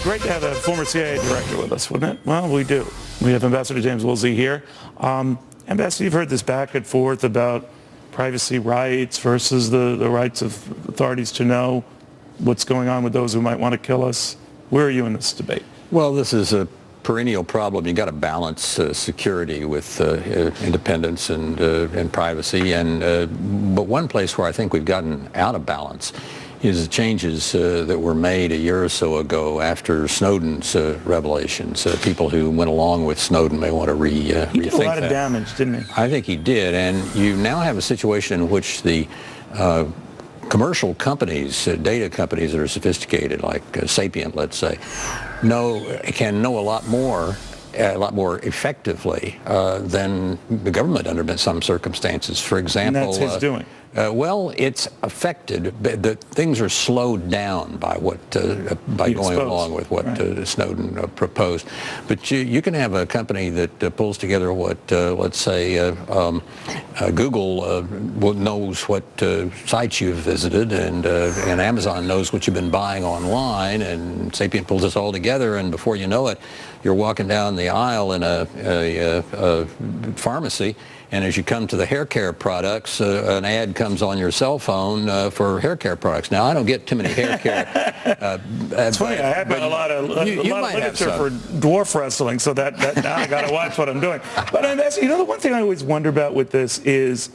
great to have a former CIA director with us, wouldn't it? Well, we do. We have Ambassador James Woolsey here. Ambassador, you've heard this back and forth about privacy rights versus the rights of authorities to know what's going on with those who might want to kill us. Where are you in this debate? Well, this is a perennial problem. You got to balance security with independence and privacy. But one place where I think we've gotten out of balance is the changes that were made a year or so ago after Snowden's revelations. People who went along with Snowden may want to rethink that. He did a lot of damage, didn't he? I think he did. And you now have a situation in which the commercial companies, data companies that are sophisticated, like Sapient, let's say, can know a lot more effectively than the government under some circumstances. For example, and that's his doing. Well, it's affected. Things are slowed down by going along with what Snowden proposed. But you can have a company that pulls together what, let's say, Google knows what sites you've visited, and Amazon knows what you've been buying online, and Sapient pulls this all together, and before you know it, you're walking down the aisle in a pharmacy, and as you come to the hair care products, an ad comes on your cell phone for hair care products. Now, I don't get too many hair care. It's funny, I have a lot of literature for dwarf wrestling, so that now I got to watch what I'm doing. But the one thing I always wonder about with this is,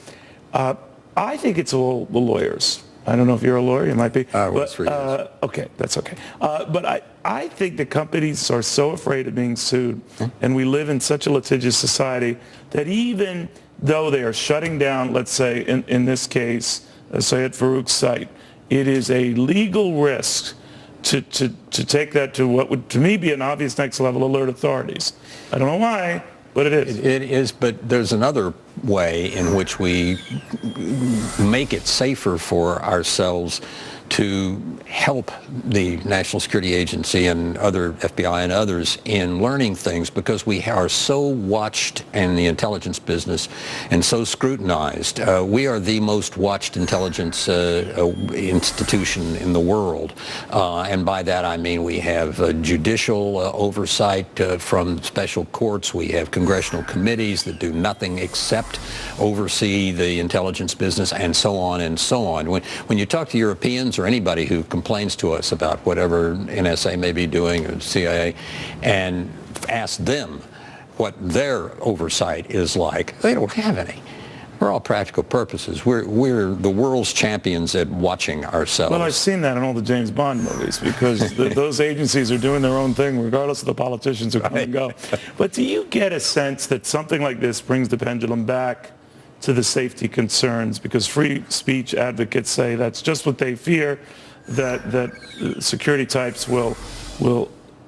I think it's all the lawyers. I don't know if you're a lawyer, you might be. Okay, that's okay. But I think the companies are so afraid of being sued, and we live in such a litigious society, that even though they are shutting down, let's say, in this case, Syed Farouk's site, it is a legal risk to take that to what would, to me, be an obvious next level alert authorities. I don't know why, but it is. It is, but there's another way in which we make it safer for ourselves to help the National Security Agency and other FBI and others in learning things, because we are so watched in the intelligence business and so scrutinized. We are the most watched intelligence institution in the world. And by that I mean we have judicial oversight from special courts. We have congressional committees that do nothing except oversee the intelligence business, and so on and so on. When you talk to Europeans or anybody who complains to us about whatever NSA may be doing, or CIA, and ask them what their oversight is like, they don't have any. For all practical purposes, we're the world's champions at watching ourselves. Well, I've seen that in all the James Bond movies, because those agencies are doing their own thing regardless of the politicians who come and go. But do you get a sense that something like this brings the pendulum back to the safety concerns? Because free speech advocates say that's just what they fear, that security types will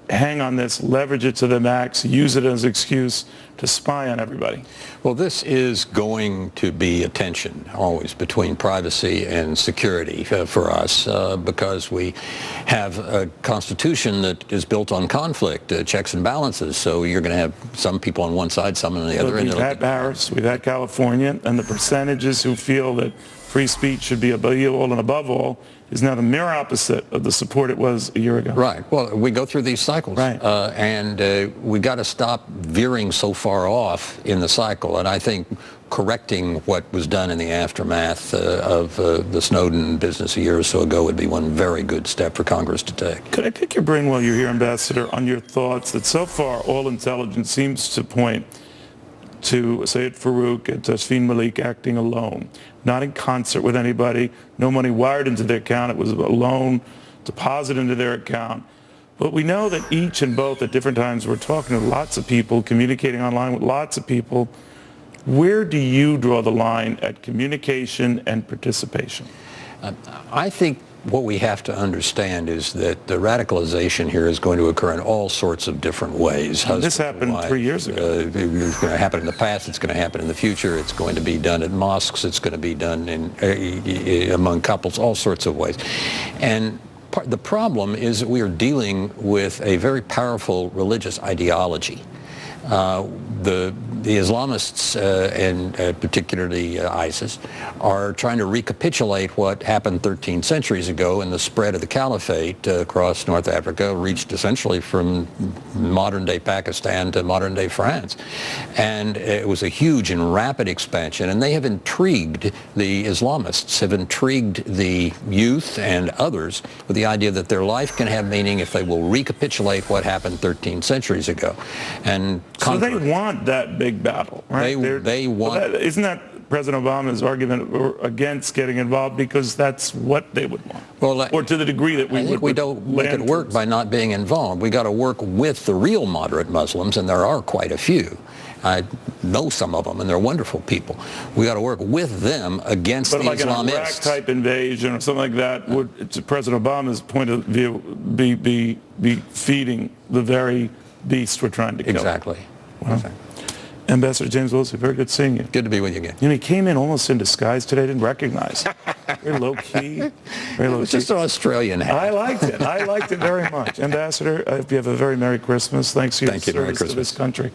hang on this, leverage it to the max, use it as an excuse to spy on everybody. Well, this is going to be a tension always between privacy and security for us, because we have a constitution that is built on conflict, checks and balances. So you're going to have some people on one side, some on the other. We've had Paris, we've had California, and the percentages who feel that free speech should be all and above all is now the mirror opposite of the support it was a year ago. Right. Well, we go through these cycles, right. And we got to stop veering so far off in the cycle. And I think correcting what was done in the aftermath of the Snowden business a year or so ago would be one very good step for Congress to take. Could I pick your brain while you're here, Ambassador, on your thoughts that so far all intelligence seems to point to Syed Farouk and Tasfeen Malik acting alone, not in concert with anybody, no money wired into their account, it was a loan deposit into their account. But we know that each and both at different times were talking to lots of people, communicating online with lots of people. Where do you draw the line at communication and participation? I think what we have to understand is that the radicalization here is going to occur in all sorts of different ways. This happened 3 years ago. It's going to happen in the past. It's going to happen in the future. It's going to be done at mosques. It's going to be done among couples, all sorts of ways. And the problem is that we are dealing with a very powerful religious ideology The Islamists, and particularly ISIS, are trying to recapitulate what happened 13 centuries ago in the spread of the caliphate across North Africa, reached essentially from modern-day Pakistan to modern-day France. And it was a huge and rapid expansion, and they have intrigued, the Islamists have intrigued the youth and others with the idea that their life can have meaning if they will recapitulate what happened 13 centuries ago. And so they want that big battle, right? They want... Isn't that President Obama's argument against getting involved because that's what they would want? Well, or to the degree that we don't make it work by not being involved. We got to work with the real moderate Muslims, and there are quite a few. I know some of them, and they're wonderful people. We got to work with them against the Islamists. But like an Iraq-type invasion or something like that would, to President Obama's point of view, be feeding the very beast we're trying to kill. Exactly. Wow. Exactly. Ambassador James Woolsey, very good seeing you. Good to be with you again. You know, he came in almost in disguise today, didn't recognize. Very low-key. Very low-key. It's just an Australian hat. I liked it. I liked it very much. Ambassador, I hope you have a very Merry Christmas. Thanks for your service to this country.